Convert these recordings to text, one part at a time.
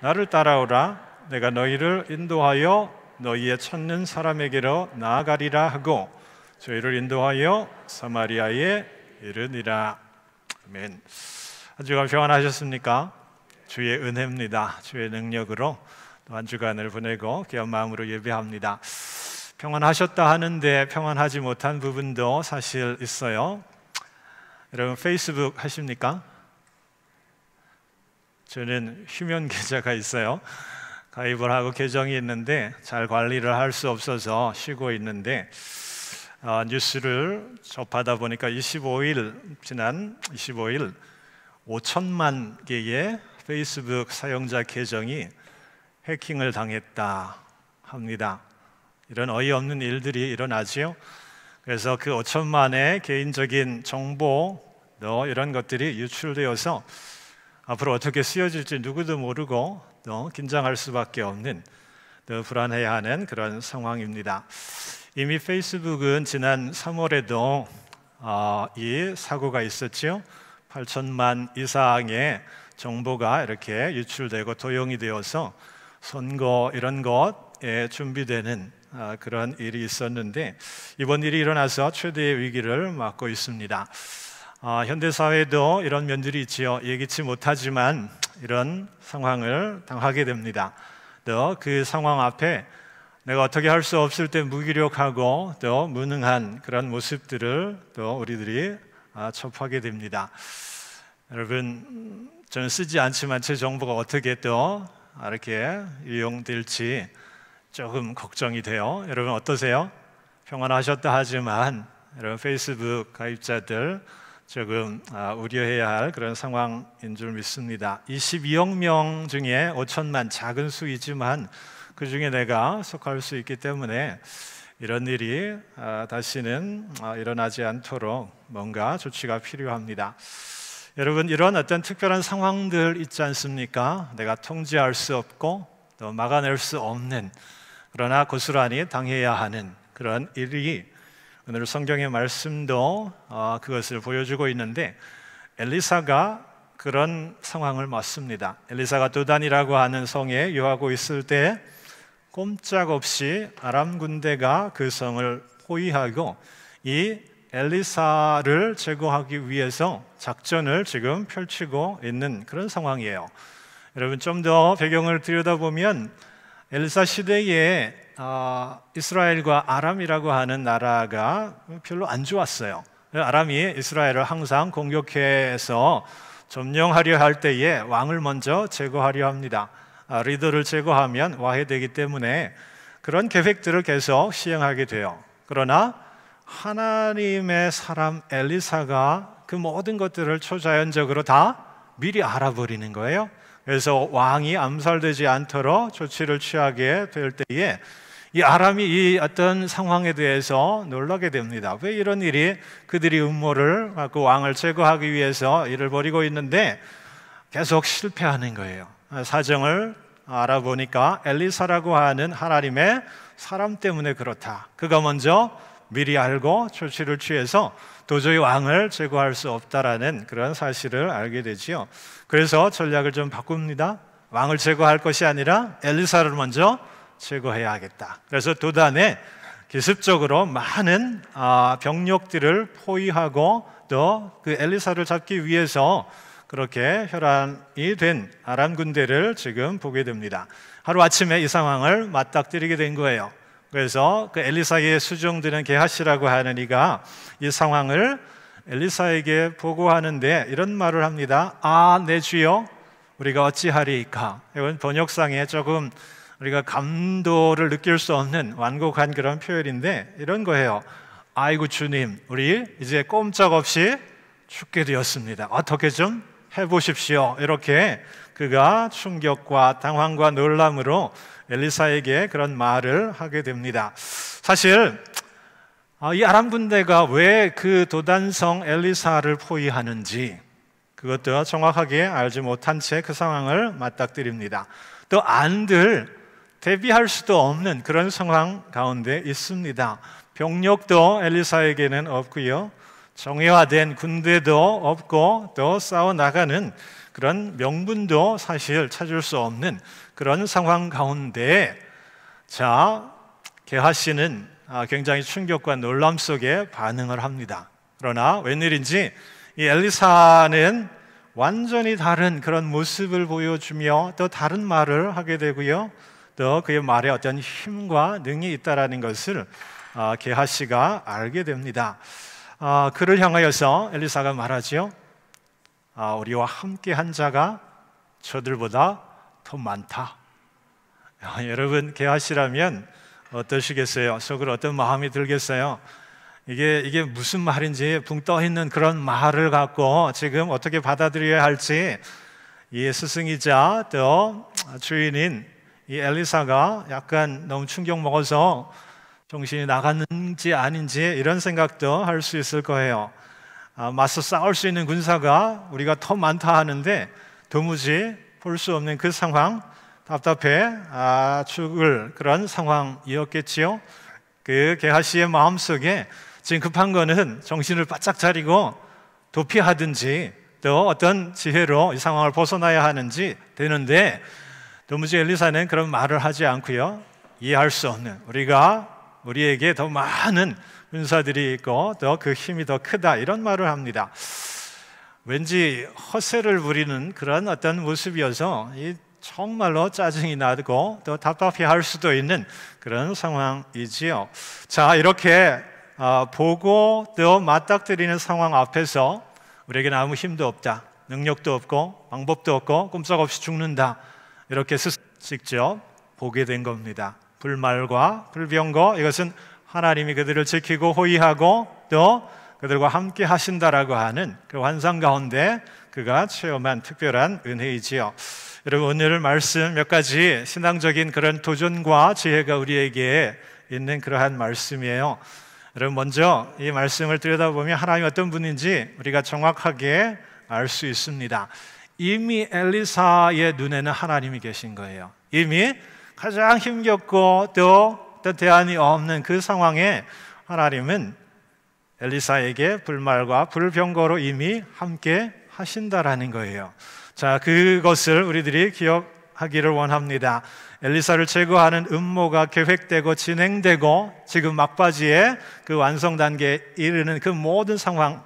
나를 따라오라. 내가 너희를 인도하여 너희의 찾는 사람에게로 나아가리라 하고 저희를 인도하여 사마리아에 이르니라. 아멘. 한 주간 평안하셨습니까? 주의 은혜입니다. 주의 능력으로 또 한 주간을 보내고 귀한 마음으로 예배합니다. 평안하셨다 하는데 평안하지 못한 부분도 사실 있어요. 여러분 페이스북 하십니까? 저는 휴면 계좌가 있어요. 가입을 하고 계정이 있는데 잘 관리를 할 수 없어서 쉬고 있는데 뉴스를 접하다 보니까 지난 25일 5천만 개의 페이스북 사용자 계정이 해킹을 당했다 합니다. 이런 어이없는 일들이 일어나지요. 그래서 그 5천만의 개인적인 정보 이런 것들이 유출되어서 앞으로 어떻게 쓰여질지 누구도 모르고 또 긴장할 수밖에 없는 또 불안해하는 그런 상황입니다. 이미 페이스북은 지난 3월에도 이 사고가 있었죠. 8천만 이상의 정보가 이렇게 유출되고 도용이 되어서 선거 이런 것에 준비되는 그런 일이 있었는데 이번 일이 일어나서 최대의 위기를 맞고 있습니다. 현대사회도 이런 면들이 있지요. 예기치 못하지만 이런 상황을 당하게 됩니다. 또 그 상황 앞에 내가 어떻게 할 수 없을 때 무기력하고 또 무능한 그런 모습들을 또 우리들이 접하게 됩니다. 여러분, 저는 쓰지 않지만 제 정보가 어떻게 또 이렇게 이용될지 조금 걱정이 돼요. 여러분 어떠세요? 평안하셨다 하지만 여러분 페이스북 가입자들 조금 우려해야 할 그런 상황인 줄 믿습니다. 22억 명 중에 5천만, 작은 수이지만 그 중에 내가 속할 수 있기 때문에 이런 일이 다시는 일어나지 않도록 뭔가 조치가 필요합니다. 여러분, 이런 어떤 특별한 상황들 있지 않습니까? 내가 통제할 수 없고 또 막아낼 수 없는, 그러나 고스란히 당해야 하는 그런 일이 오늘 성경의 말씀도 그것을 보여주고 있는데 엘리사가 그런 상황을 맞습니다. 엘리사가 도단이라고 하는 성에 유하고 있을 때 꼼짝없이 아람 군대가 그 성을 포위하고 이 엘리사를 제거하기 위해서 작전을 지금 펼치고 있는 그런 상황이에요. 여러분 좀 더 배경을 들여다보면 엘리사 시대에 이스라엘과 아람이라고 하는 나라가 별로 안 좋았어요. 아람이 이스라엘을 항상 공격해서 점령하려 할 때에 왕을 먼저 제거하려 합니다. 리더를 제거하면 와해되기 때문에 그런 계획들을 계속 시행하게 돼요. 그러나 하나님의 사람 엘리사가 그 모든 것들을 초자연적으로 다 미리 알아버리는 거예요. 그래서 왕이 암살되지 않도록 조치를 취하게 될 때에 이 아람이 이 어떤 상황에 대해서 놀라게 됩니다. 왜 이런 일이, 그들이 음모를 갖고 왕을 제거하기 위해서 일을 벌이고 있는데 계속 실패하는 거예요. 사정을 알아보니까 엘리사라고 하는 하나님의 사람 때문에 그렇다. 그가 먼저 미리 알고 조치를 취해서 도저히 왕을 제거할 수 없다라는 그런 사실을 알게 되지요. 그래서 전략을 좀 바꿉니다. 왕을 제거할 것이 아니라 엘리사를 먼저 제거해야겠다. 그래서 도단에 기습적으로 많은 병력들을 포위하고 또 그 엘리사를 잡기 위해서 그렇게 혈안이 된 아람 군대를 지금 보게 됩니다. 하루아침에 이 상황을 맞닥뜨리게 된 거예요. 그래서 그 엘리사에게 수종드는 게하시라고 하는 이가 이 상황을 엘리사에게 보고하는데 이런 말을 합니다. 내 주여, 우리가 어찌하리이까. 이건 번역상에 조금 우리가 감도를 느낄 수 없는 완곡한 그런 표현인데 이런 거예요. 아이고 주님, 우리 이제 꼼짝없이 죽게 되었습니다. 어떻게 좀 해보십시오. 이렇게 그가 충격과 당황과 놀람으로 엘리사에게 그런 말을 하게 됩니다. 사실 이 아람 군대가 왜 그 도단성 엘리사를 포위하는지 그것도 정확하게 알지 못한 채 그 상황을 맞닥뜨립니다. 또 안들 대비할 수도 없는 그런 상황 가운데 있습니다. 병력도 엘리사에게는 없고요, 정예화된 군대도 없고 또 싸워나가는 그런 명분도 사실 찾을 수 없는 그런 상황 가운데, 자, 게하시는 굉장히 충격과 놀람 속에 반응을 합니다. 그러나 웬일인지 이 엘리사는 완전히 다른 그런 모습을 보여주며 또 다른 말을 하게 되고요, 또 그의 말에 어떤 힘과 능이 있다라는 것을 게하시가 알게 됩니다. 그를 향하여서 엘리사가 말하지요. 우리와 함께 한 자가 저들보다 더 많다. 여러분, 게하시라면 어떠시겠어요? 속으로 어떤 마음이 들겠어요? 이게 무슨 말인지 붕 떠 있는 그런 말을 갖고 지금 어떻게 받아들여야 할지, 이 스승이자 또 주인인 이 엘리사가 약간 너무 충격 먹어서 정신이 나갔는지 아닌지 이런 생각도 할 수 있을 거예요. 맞서 싸울 수 있는 군사가 우리가 더 많다 하는데 도무지 볼 수 없는 그 상황, 답답해 죽을 그런 상황이었겠지요. 그 게하시의 마음속에 지금 급한 거는 정신을 바짝 차리고 도피하든지 또 어떤 지혜로 이 상황을 벗어나야 하는지 되는데, 도무지 엘리사는 그런 말을 하지 않고요, 이해할 수 없는, 우리에게 더 많은 군사들이 있고 또 그 힘이 더 크다, 이런 말을 합니다. 왠지 허세를 부리는 그런 어떤 모습이어서 정말로 짜증이 나고 또 답답해할 수도 있는 그런 상황이지요. 자, 이렇게 보고 또 맞닥뜨리는 상황 앞에서 우리에게는 아무 힘도 없다, 능력도 없고 방법도 없고 꼼짝없이 죽는다, 이렇게 직접 보게 된 겁니다. 불말과 불병거, 이것은 하나님이 그들을 지키고 호위하고 또 그들과 함께 하신다라고 하는 그 환상 가운데 그가 체험한 특별한 은혜이지요. 여러분, 오늘 말씀 몇 가지 신앙적인 그런 도전과 지혜가 우리에게 있는 그러한 말씀이에요. 여러분, 먼저 이 말씀을 들여다보면 하나님이 어떤 분인지 우리가 정확하게 알 수 있습니다. 이미 엘리사의 눈에는 하나님이 계신 거예요. 이미 가장 힘겹고 또 대안이 없는 그 상황에 하나님은 엘리사에게 불말과 불병거로 이미 함께 하신다라는 거예요. 자, 그것을 우리들이 기억하기를 원합니다. 엘리사를 제거하는 음모가 계획되고 진행되고 지금 막바지에 그 완성 단계에 이르는 그 모든 상황,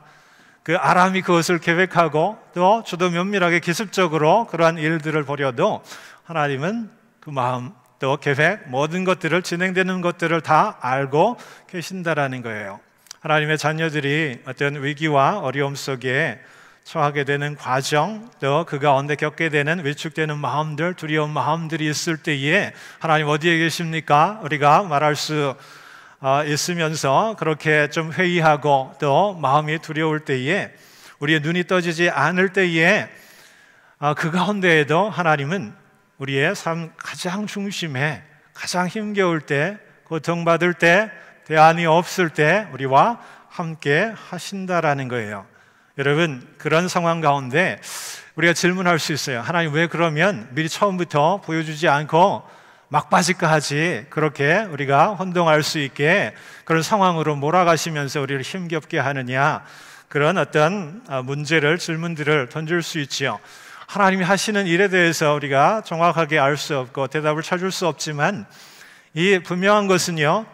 그 아람이 그것을 계획하고 또 저도 면밀하게 기습적으로 그러한 일들을 벌여도 하나님은 그 마음 또 계획, 모든 것들을, 진행되는 것들을 다 알고 계신다라는 거예요. 하나님의 자녀들이 어떤 위기와 어려움 속에 처하게 되는 과정, 또 그 가운데 겪게 되는 위축되는 마음들, 두려운 마음들이 있을 때에 하나님 어디에 계십니까? 우리가 말할 수 있으면서 그렇게 좀 회의하고 또 마음이 두려울 때에, 우리의 눈이 떠지지 않을 때에 그 가운데에도 하나님은 우리의 삶 가장 중심에, 가장 힘겨울 때, 고통받을 때, 대안이 없을 때 우리와 함께 하신다라는 거예요. 여러분, 그런 상황 가운데 우리가 질문할 수 있어요. 하나님, 왜 그러면 미리 처음부터 보여주지 않고 막바지까지 그렇게 우리가 혼동할 수 있게 그런 상황으로 몰아가시면서 우리를 힘겹게 하느냐, 그런 어떤 문제를, 질문들을 던질 수 있지요. 하나님이 하시는 일에 대해서 우리가 정확하게 알 수 없고 대답을 찾을 수 없지만, 이 분명한 것은요,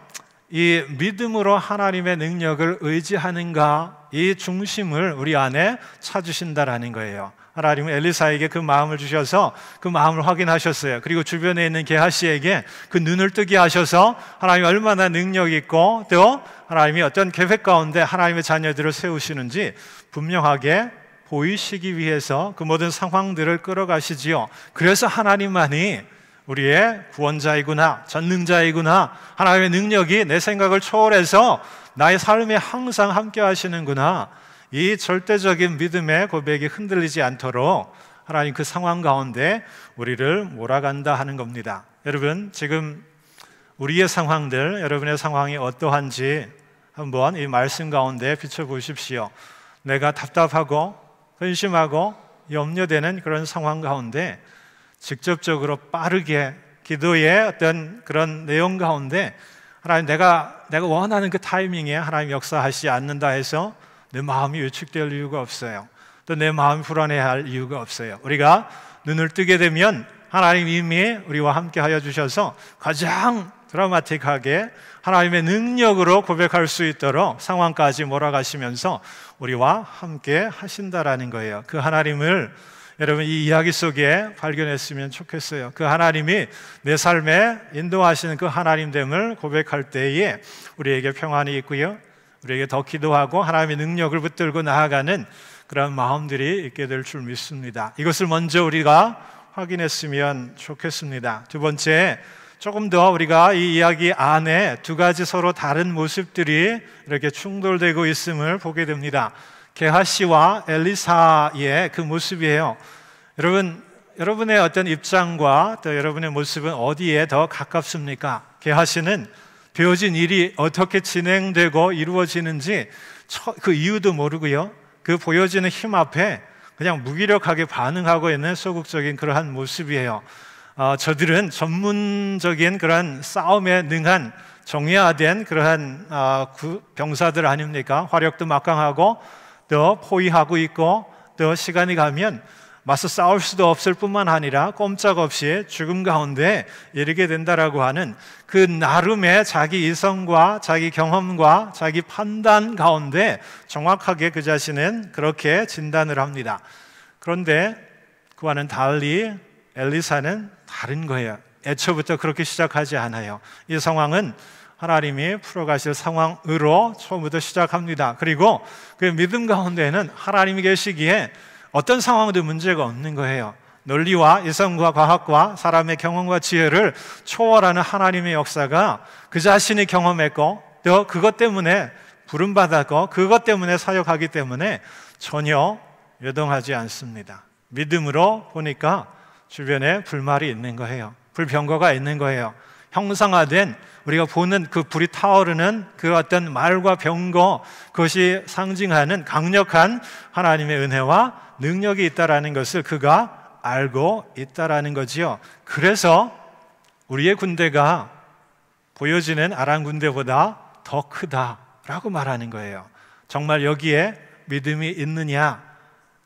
이 믿음으로 하나님의 능력을 의지하는가, 이 중심을 우리 안에 찾으신다라는 거예요. 하나님은 엘리사에게 그 마음을 주셔서 그 마음을 확인하셨어요. 그리고 주변에 있는 게하시에게 그 눈을 뜨게 하셔서 하나님이 얼마나 능력 있고 또 하나님이 어떤 계획 가운데 하나님의 자녀들을 세우시는지 분명하게 보이시기 위해서 그 모든 상황들을 끌어가시지요. 그래서 하나님만이 우리의 구원자이구나, 전능자이구나, 하나님의 능력이 내 생각을 초월해서 나의 삶에 항상 함께 하시는구나, 이 절대적인 믿음의 고백이 흔들리지 않도록 하나님 그 상황 가운데 우리를 몰아간다 하는 겁니다. 여러분, 지금 우리의 상황들, 여러분의 상황이 어떠한지 한번 이 말씀 가운데 비춰보십시오. 내가 답답하고 근심하고 염려되는 그런 상황 가운데 직접적으로 빠르게 기도의 어떤 그런 내용 가운데 하나님, 내가 원하는 그 타이밍에 하나님 역사하시지 않는다 해서 내 마음이 위축될 이유가 없어요. 또 내 마음이 불안해할 이유가 없어요. 우리가 눈을 뜨게 되면 하나님 이미 우리와 함께 하여 주셔서 가장 드라마틱하게 하나님의 능력으로 고백할 수 있도록 상황까지 몰아가시면서 우리와 함께 하신다라는 거예요. 그 하나님을 여러분 이 이야기 속에 발견했으면 좋겠어요. 그 하나님이 내 삶에 인도하시는 그 하나님됨을 고백할 때에 우리에게 평안이 있고요, 우리에게 더 기도하고 하나님의 능력을 붙들고 나아가는 그런 마음들이 있게 될 줄 믿습니다. 이것을 먼저 우리가 확인했으면 좋겠습니다. 두 번째, 조금 더 우리가 이 이야기 안에 두 가지 서로 다른 모습들이 이렇게 충돌되고 있음을 보게 됩니다. 게하시와 엘리사의 그 모습이에요. 여러분의 어떤 입장과 또 여러분의 모습은 어디에 더 가깝습니까? 게하시는 되어진 일이 어떻게 진행되고 이루어지는지 그 이유도 모르고요, 그 보여지는 힘 앞에 그냥 무기력하게 반응하고 있는 소극적인 그러한 모습이에요. 저들은 전문적인 그런 싸움에 능한 정예화된 그러한 병사들 아닙니까? 화력도 막강하고 또 포위하고 있고 또 시간이 가면 맞서 싸울 수도 없을 뿐만 아니라 꼼짝없이 죽음 가운데 이르게 된다라고 하는 그 나름의 자기 이성과 자기 경험과 자기 판단 가운데 정확하게 그 자신은 그렇게 진단을 합니다. 그런데 그와는 달리 엘리사는 다른 거예요. 애초부터 그렇게 시작하지 않아요. 이 상황은 하나님이 풀어가실 상황으로 처음부터 시작합니다. 그리고 그 믿음 가운데는 하나님이 계시기에 어떤 상황도 문제가 없는 거예요. 논리와 이성과 과학과 사람의 경험과 지혜를 초월하는 하나님의 역사가 그 자신이 경험했고 또 그것 때문에 부름받았고 그것 때문에 사역하기 때문에 전혀 요동하지 않습니다. 믿음으로 보니까 주변에 불말이 있는 거예요. 불병거가 있는 거예요. 형상화된 우리가 보는 그 불이 타오르는 그 어떤 말과 병거, 그것이 상징하는 강력한 하나님의 은혜와 능력이 있다라는 것을 그가 알고 있다라는 거지요. 그래서 우리의 군대가 보여지는 아람 군대보다 더 크다라고 말하는 거예요. 정말 여기에 믿음이 있느냐,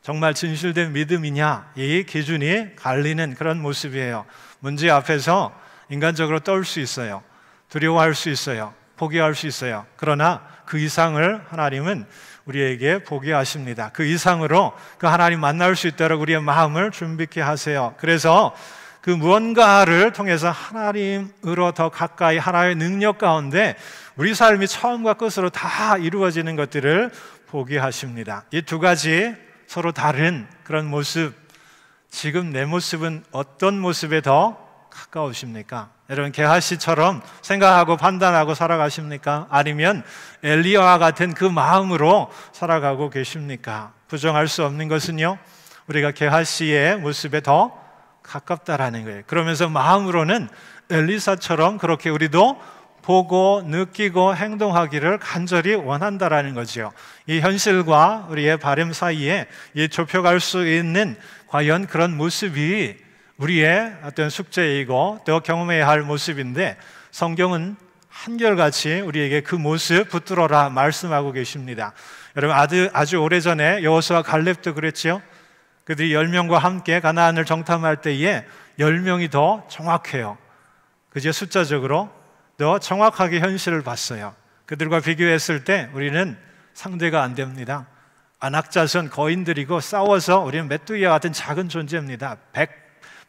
정말 진실된 믿음이냐, 이 기준이 갈리는 그런 모습이에요. 문제 앞에서 인간적으로 떨 수 있어요. 두려워할 수 있어요. 포기할 수 있어요. 그러나 그 이상을 하나님은 우리에게 보게 하십니다. 그 이상으로 그 하나님 만날 수 있도록 우리의 마음을 준비케 하세요. 그래서 그 무언가를 통해서 하나님으로 더 가까이 하나님의 능력 가운데 우리 삶이 처음과 끝으로 다 이루어지는 것들을 보게 하십니다. 이 두 가지 서로 다른 그런 모습, 지금 내 모습은 어떤 모습에 더 가까우십니까? 여러분 게하시처럼 생각하고 판단하고 살아가십니까? 아니면 엘리야와 같은 그 마음으로 살아가고 계십니까? 부정할 수 없는 것은요, 우리가 게하시의 모습에 더 가깝다라는 거예요. 그러면서 마음으로는 엘리사처럼 그렇게 우리도 보고 느끼고 행동하기를 간절히 원한다라는 거죠. 이 현실과 우리의 바람 사이에 이 좁혀갈 수 있는 과연 그런 모습이 우리의 어떤 숙제이고 또 경험해야 할 모습인데, 성경은 한결같이 우리에게 그 모습 붙들어라 말씀하고 계십니다. 여러분 아주 오래전에 여호수아 갈렙도 그랬지요. 그들이 10명과 함께 가나안을 정탐할 때에 10명이 더 정확해요. 그저 숫자적으로 더 정확하게 현실을 봤어요. 그들과 비교했을 때 우리는 상대가 안 됩니다. 안악자손 거인들이고 싸워서 우리는 메뚜기와 같은 작은 존재입니다.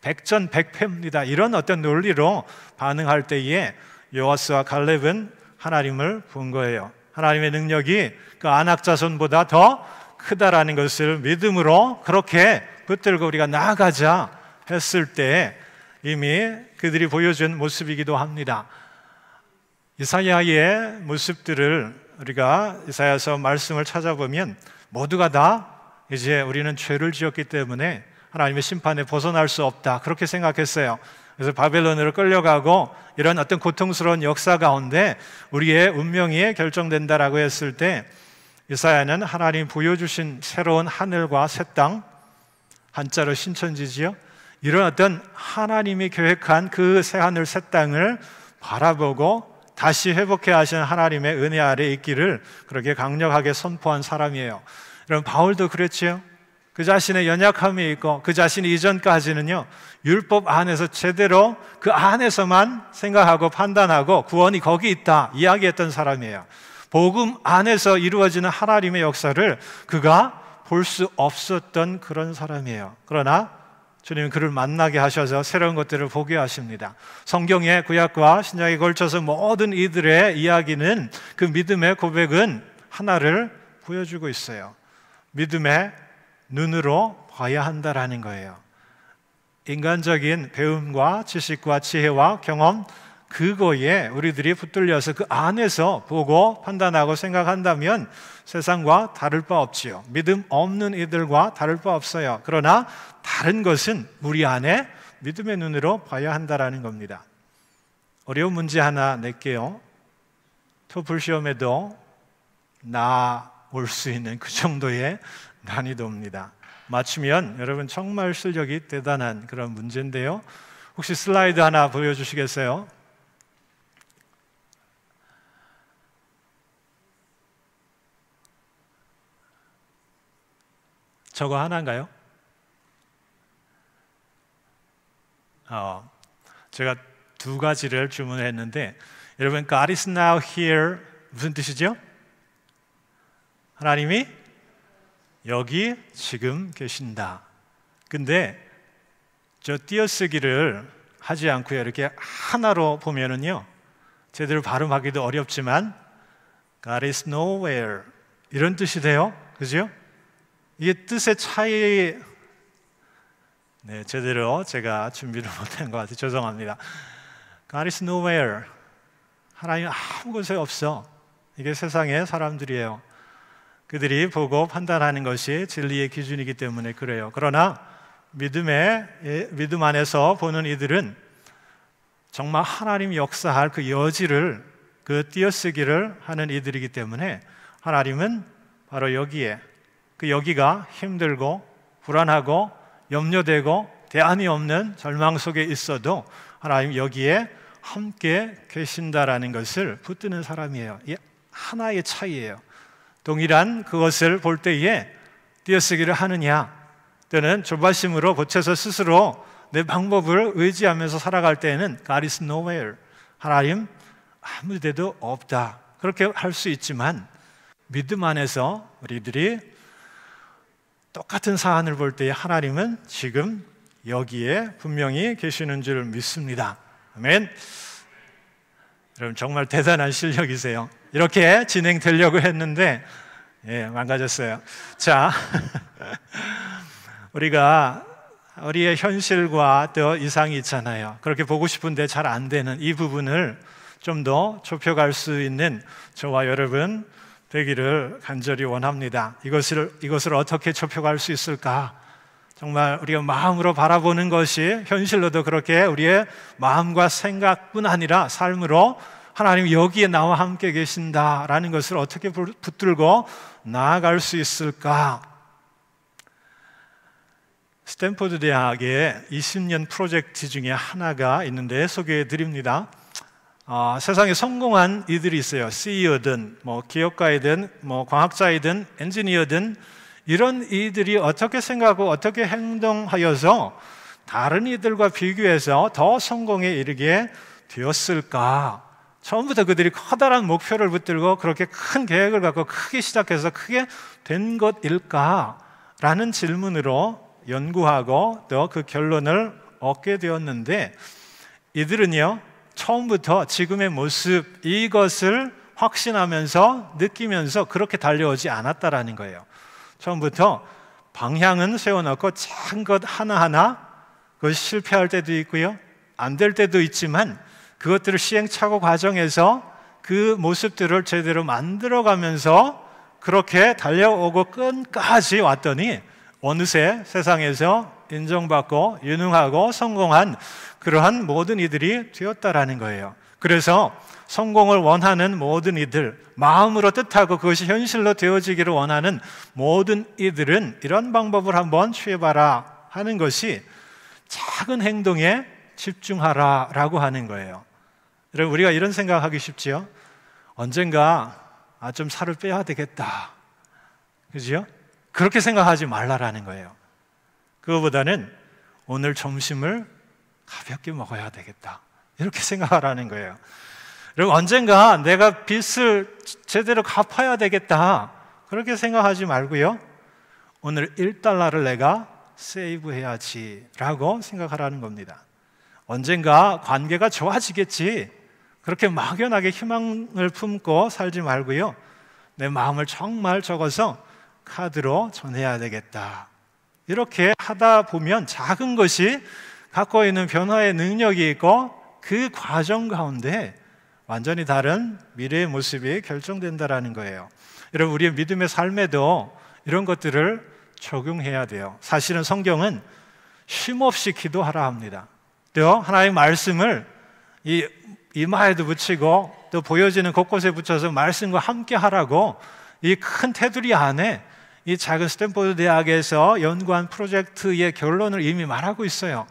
백전백패입니다. 이런 어떤 논리로 반응할 때에 여호수아 갈렙은 하나님을 본 거예요. 하나님의 능력이 그 안악자손보다 더 크다라는 것을 믿음으로 그렇게 붙들고 우리가 나아가자 했을 때 이미 그들이 보여준 모습이기도 합니다. 이사야의 모습들을 우리가 이사야서 말씀을 찾아보면 모두가 다 이제 우리는 죄를 지었기 때문에 하나님의 심판에 벗어날 수 없다, 그렇게 생각했어요. 그래서 바벨론으로 끌려가고 이런 어떤 고통스러운 역사 가운데 우리의 운명이 결정된다라고 했을 때 이사야는 하나님이 보여주신 새로운 하늘과 새 땅, 한자로 신천지지요, 이런 어떤 하나님이 계획한 그 새 하늘 새 땅을 바라보고 다시 회복해 하시는 하나님의 은혜 아래 있기를 그렇게 강력하게 선포한 사람이에요. 여러분 바울도 그랬지요. 그 자신의 연약함이 있고 그 자신이 이전까지는요 율법 안에서 제대로 그 안에서만 생각하고 판단하고 구원이 거기 있다 이야기했던 사람이에요. 복음 안에서 이루어지는 하나님의 역사를 그가 볼 수 없었던 그런 사람이에요. 그러나 주님은 그를 만나게 하셔서 새로운 것들을 보게 하십니다. 성경의 구약과 신약에 걸쳐서 모든 이들의 이야기는 그 믿음의 고백은 하나를 보여주고 있어요. 믿음의 눈으로 봐야 한다라는 거예요. 인간적인 배움과 지식과 지혜와 경험 그거에 우리들이 붙들려서 그 안에서 보고 판단하고 생각한다면 세상과 다를 바 없지요. 믿음 없는 이들과 다를 바 없어요. 그러나 다른 것은 우리 안에 믿음의 눈으로 봐야 한다라는 겁니다. 어려운 문제 하나 낼게요. 토플 시험에도 나올 수 있는 그 정도의 난이도입니다. 맞추면 여러분 정말 실력이 대단한 그런 문제인데요. 혹시 슬라이드 하나 보여주시겠어요? 저거 하나인가요? 제가 두 가지를 주문했는데 여러분 God is now here 무슨 뜻이죠? 하나님이 여기 지금 계신다. 근데 저 띄어쓰기를 하지 않고요 이렇게 하나로 보면은요 제대로 발음하기도 어렵지만 God is nowhere 이런 뜻이 돼요. 그죠? 이게 뜻의 차이 제대로 제가 준비를 못한 것 같아요. 죄송합니다. God is nowhere 하나님 아무 곳에 없어. 이게 세상의 사람들이에요. 그들이 보고 판단하는 것이 진리의 기준이기 때문에 그래요. 그러나 믿음 안에서 보는 이들은 정말 하나님 역사할 그 여지를 그 띄어쓰기를 하는 이들이기 때문에 하나님은 바로 여기에 그 여기가 힘들고 불안하고 염려되고 대안이 없는 절망 속에 있어도 하나님 여기에 함께 계신다라는 것을 붙드는 사람이에요. 이게 하나의 차이예요. 동일한 그것을 볼 때에 띄어쓰기를 하느냐 또는 조바심으로 고쳐서 스스로 내 방법을 의지하면서 살아갈 때에는 God is nowhere 하나님 아무 데도 없다 그렇게 할 수 있지만 믿음 안에서 우리들이 똑같은 사안을 볼 때에 하나님은 지금 여기에 분명히 계시는 줄 믿습니다. 아멘. 여러분 정말 대단한 실력이세요. 이렇게 진행되려고 했는데 망가졌어요. 자, 우리의 현실과 또 이상이 있잖아요. 그렇게 보고 싶은데 잘 안 되는 이 부분을 좀 더 좁혀갈 수 있는 저와 여러분 되기를 간절히 원합니다. 이것을 어떻게 좁혀갈 수 있을까? 정말 우리가 마음으로 바라보는 것이 현실로도 그렇게 우리의 마음과 생각뿐 아니라 삶으로 하나님 여기에 나와 함께 계신다라는 것을 어떻게 붙들고 나아갈 수 있을까? 스탠포드 대학의 20년 프로젝트 중에 하나가 있는데 소개해 드립니다. 세상에 성공한 이들이 있어요. CEO든 기업가이든 과학자이든 엔지니어든 이런 이들이 어떻게 생각하고 어떻게 행동하여서 다른 이들과 비교해서 더 성공에 이르게 되었을까? 처음부터 그들이 커다란 목표를 붙들고 그렇게 큰 계획을 갖고 크게 시작해서 크게 된 것일까? 라는 질문으로 연구하고 또 그 결론을 얻게 되었는데 이들은요 처음부터 지금의 모습 이것을 확신하면서 느끼면서 그렇게 달려오지 않았다라는 거예요. 처음부터 방향은 세워놓고 작은 것 하나하나 그것이 실패할 때도 있고요 안 될 때도 있지만 그것들을 시행착오 과정에서 그 모습들을 제대로 만들어가면서 그렇게 달려오고 끝까지 왔더니 어느새 세상에서 인정받고 유능하고 성공한 그러한 모든 이들이 되었다라는 거예요. 그래서 성공을 원하는 모든 이들, 마음으로 뜻하고 그것이 현실로 되어지기를 원하는 모든 이들은 이런 방법을 한번 취해봐라 하는 것이 작은 행동에 집중하라라고 하는 거예요. 여러분 우리가 이런 생각하기 쉽지요? 언젠가 좀 살을 빼야 되겠다, 그죠? 그렇게 생각하지 말라라는 거예요. 그거보다는 오늘 점심을 가볍게 먹어야 되겠다, 이렇게 생각하라는 거예요. 그리고 언젠가 내가 빚을 제대로 갚아야 되겠다, 그렇게 생각하지 말고요, 오늘 1달러를 내가 세이브해야지 라고 생각하라는 겁니다. 언젠가 관계가 좋아지겠지, 그렇게 막연하게 희망을 품고 살지 말고요, 내 마음을 정말 적어서 카드로 전해야 되겠다, 이렇게 하다 보면 작은 것이 갖고 있는 변화의 능력이 있고 그 과정 가운데 완전히 다른 미래의 모습이 결정된다라는 거예요. 여러분, 우리의 믿음의 삶에도 이런 것들을 적용해야 돼요. 사실은 성경은 쉼없이 기도하라 합니다. 또 하나님의 말씀을 이 이마에도 붙이고 또 보여지는 곳곳에 붙여서 말씀과 함께 하라고 이 큰 테두리 안에 이 작은 스탠포드 대학에서 연구한 프로젝트의 결론을 이미 말하고 있어요.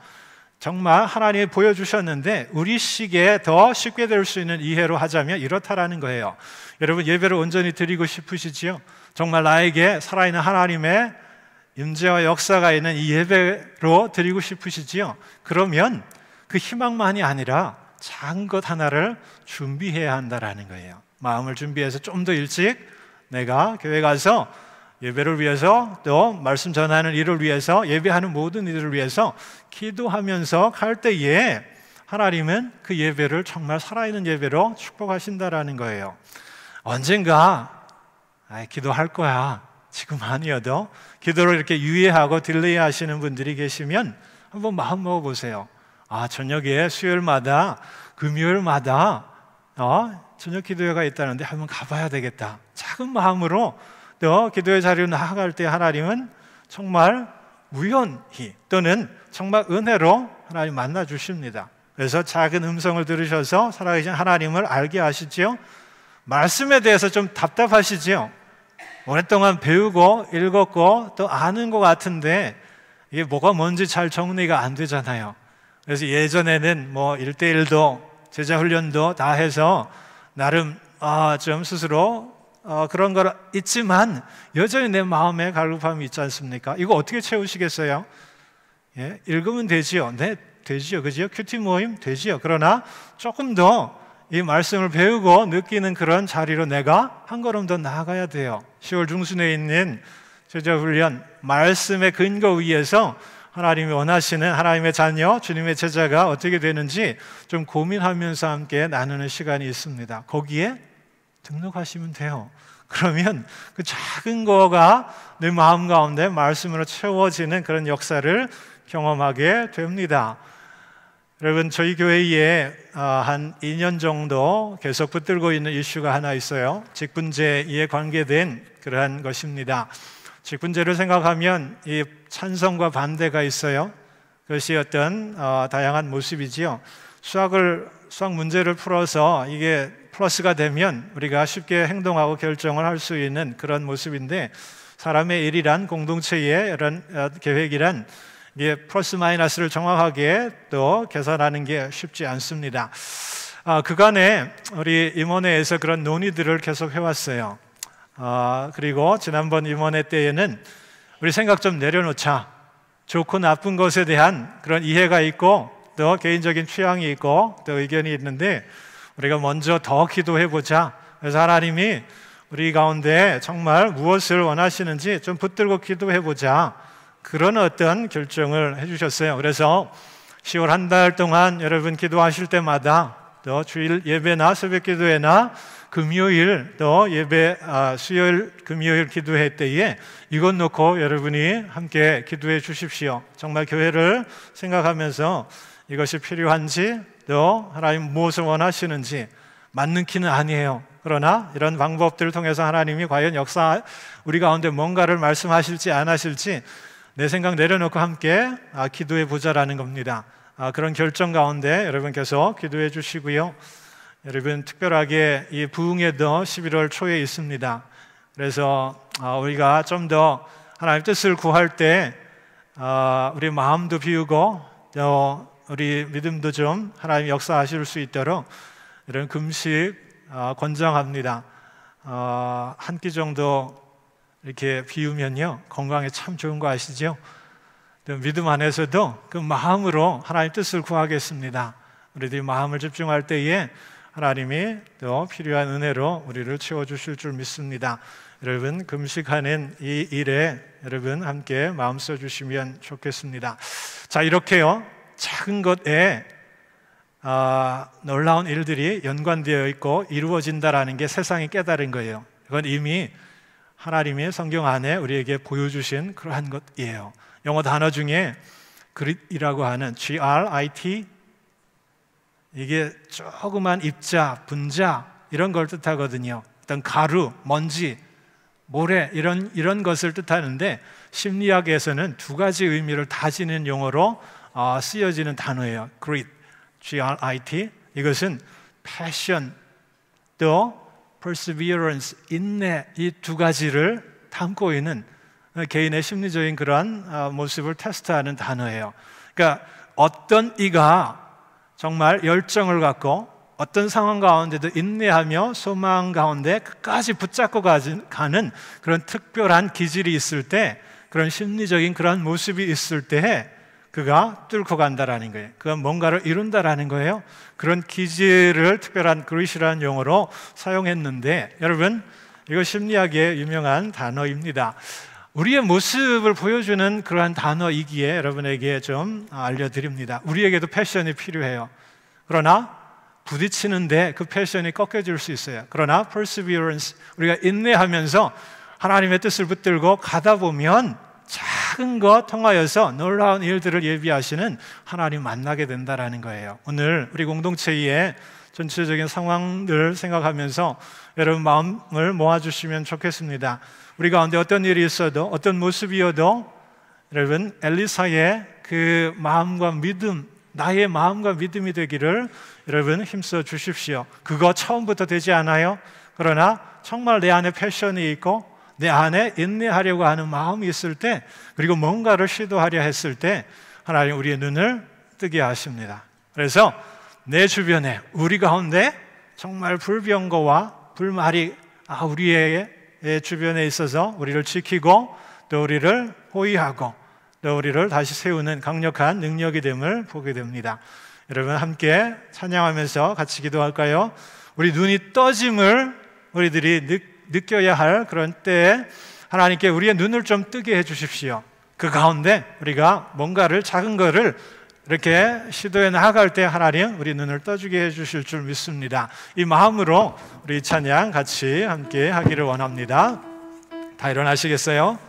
정말 하나님이 보여주셨는데 우리식에 더 쉽게 될 수 있는 이해로 하자면 이렇다라는 거예요. 여러분, 예배를 온전히 드리고 싶으시지요? 정말 나에게 살아있는 하나님의 임재와 역사가 있는 이 예배로 드리고 싶으시지요? 그러면 그 희망만이 아니라 작은 것 하나를 준비해야 한다라는 거예요. 마음을 준비해서 좀 더 일찍 내가 교회 가서 예배를 위해서, 또 말씀 전하는 일을 위해서, 예배하는 모든 이들을 위해서 기도하면서 갈 때에 하나님은 그 예배를 정말 살아있는 예배로 축복하신다라는 거예요. 언젠가 기도할 거야, 지금 아니어도 기도를 이렇게 유예하고 딜레이 하시는 분들이 계시면 한번 마음 먹어보세요. 저녁에 수요일마다 금요일마다 저녁 기도회가 있다는데 한번 가봐야 되겠다, 작은 마음으로 또 기도의 자리로 나아갈 때 하나님은 정말 우연히 또는 정말 은혜로 하나님 만나 주십니다. 그래서 작은 음성을 들으셔서 살아계신 하나님을 알게 하시지요. 말씀에 대해서 좀 답답하시지요. 오랫동안 배우고 읽었고 또 아는 것 같은데 이게 뭐가 뭔지 잘 정리가 안 되잖아요. 그래서 예전에는 뭐 1대1도 제자 훈련도 다 해서 나름 좀 스스로 그런 걸 있지만 여전히 내 마음에 갈급함이 있지 않습니까? 이거 어떻게 채우시겠어요? 예? 읽으면 되지요. 네, 되지요. 그죠? 큐티 모임 되지요. 그러나 조금 더 이 말씀을 배우고 느끼는 그런 자리로 내가 한 걸음 더 나아가야 돼요. 10월 중순에 있는 제자훈련, 말씀의 근거 위에서 하나님이 원하시는 하나님의 자녀, 주님의 제자가 어떻게 되는지 좀 고민하면서 함께 나누는 시간이 있습니다. 거기에 등록하시면 돼요. 그러면 그 작은 거가 내 마음 가운데 말씀으로 채워지는 그런 역사를 경험하게 됩니다. 여러분, 저희 교회에 한 2년 정도 계속 붙들고 있는 이슈가 하나 있어요. 직분제에 관계된 그러한 것입니다. 직분제를 생각하면 이 찬성과 반대가 있어요. 그것이 어떤 다양한 모습이지요. 수학 문제를 풀어서 이게 플러스가 되면 우리가 쉽게 행동하고 결정을 할 수 있는 그런 모습인데, 사람의 일이란, 공동체의 이런 계획이란 이게 플러스 마이너스를 정확하게 또 계산하는 게 쉽지 않습니다. 그간에 우리 임원회에서 그런 논의들을 계속 해왔어요. 그리고 지난번 임원회 때에는 우리 생각 좀 내려놓자, 좋고 나쁜 것에 대한 그런 이해가 있고 또 개인적인 취향이 있고 또 의견이 있는데 우리가 먼저 더 기도해보자. 그래서 하나님이 우리 가운데 정말 무엇을 원하시는지 좀 붙들고 기도해보자, 그런 어떤 결정을 해주셨어요. 그래서 10월 한 달 동안 여러분 기도하실 때마다 또 주일 예배나 새벽 기도회나 금요일 또 예배, 수요일 금요일 기도회 때에 이것 놓고 여러분이 함께 기도해 주십시오. 정말 교회를 생각하면서 이것이 필요한지 또 하나님 무엇을 원하시는지, 맞는 키는 아니에요. 그러나 이런 방법들을 통해서 하나님이 과연 역사 우리 가운데 뭔가를 말씀하실지 안 하실지 내 생각 내려놓고 함께 기도해 보자라는 겁니다. 그런 결정 가운데 여러분 계속 기도해 주시고요. 여러분, 특별하게 이 부흥회도 11월 초에 있습니다. 그래서 우리가 좀 더 하나님 뜻을 구할 때 우리 마음도 비우고 또 우리 믿음도 좀 하나님 역사하실 수 있도록 이런 금식 권장합니다. 한 끼 정도 이렇게 비우면요 건강에 참 좋은 거 아시죠? 믿음 안에서도 그 마음으로 하나님 뜻을 구하겠습니다. 우리들이 마음을 집중할 때에 하나님이 또 필요한 은혜로 우리를 채워주실 줄 믿습니다. 여러분 금식하는 이 일에 여러분 함께 마음 써주시면 좋겠습니다. 자, 이렇게요 작은 것에 놀라운 일들이 연관되어 있고 이루어진다라는 게 세상이 깨달은 거예요. 이건 이미 하나님이 성경 안에 우리에게 보여주신 그러한 것이에요. 영어 단어 중에 grit이라고 하는 G-R-I-T, 이게 조그만 입자, 분자 이런 걸 뜻하거든요. 어떤 가루, 먼지, 모래 이런 것을 뜻하는데 심리학에서는 두 가지 의미를 다 지닌 용어로 쓰여지는 단어예요. grit, G-R-I-T. 이것은 패션, 또 perseverance, 인내, 이 두 가지를 담고 있는 개인의 심리적인 그러한 모습을 테스트하는 단어예요. 그러니까 어떤 이가 정말 열정을 갖고 어떤 상황 가운데도 인내하며 소망 가운데 끝까지 붙잡고 가는 그런 특별한 기질이 있을 때, 그런 심리적인 그런 모습이 있을 때 그가 뚫고 간다라는 거예요. 그가 뭔가를 이룬다라는 거예요. 그런 기질을 특별한 그릿이라는 용어로 사용했는데, 여러분 이거 심리학의 유명한 단어입니다. 우리의 모습을 보여주는 그러한 단어이기에 여러분에게 좀 알려드립니다. 우리에게도 패션이 필요해요. 그러나 부딪히는데 그 패션이 꺾여질 수 있어요. 그러나 perseverance, 우리가 인내하면서 하나님의 뜻을 붙들고 가다 보면 작은 것 통하여서 놀라운 일들을 예비하시는 하나님 만나게 된다라는 거예요. 오늘 우리 공동체의 전체적인 상황들 생각하면서 여러분 마음을 모아주시면 좋겠습니다. 우리 가운데 어떤 일이 있어도 어떤 모습이어도 여러분 엘리사의 그 마음과 믿음, 나의 마음과 믿음이 되기를 여러분 힘써 주십시오. 그거 처음부터 되지 않아요? 그러나 정말 내 안에 패션이 있고 내 안에 인내하려고 하는 마음이 있을 때, 그리고 뭔가를 시도하려 했을 때 하나님 우리의 눈을 뜨게 하십니다. 그래서 내 주변에 우리 가운데 정말 불병거와 불말이 우리의 주변에 있어서 우리를 지키고 또 우리를 호위하고 또 우리를 다시 세우는 강력한 능력이 됨을 보게 됩니다. 여러분 함께 찬양하면서 같이 기도할까요? 우리 눈이 떠짐을 우리들이 느껴야 할 그런 때에 하나님께 우리의 눈을 좀 뜨게 해주십시오. 그 가운데 우리가 뭔가를 작은 거를 이렇게 시도해 나아갈 때 하나님 우리 눈을 떠주게 해주실 줄 믿습니다. 이 마음으로 우리 찬양 같이 함께 하기를 원합니다. 다 일어나시겠어요?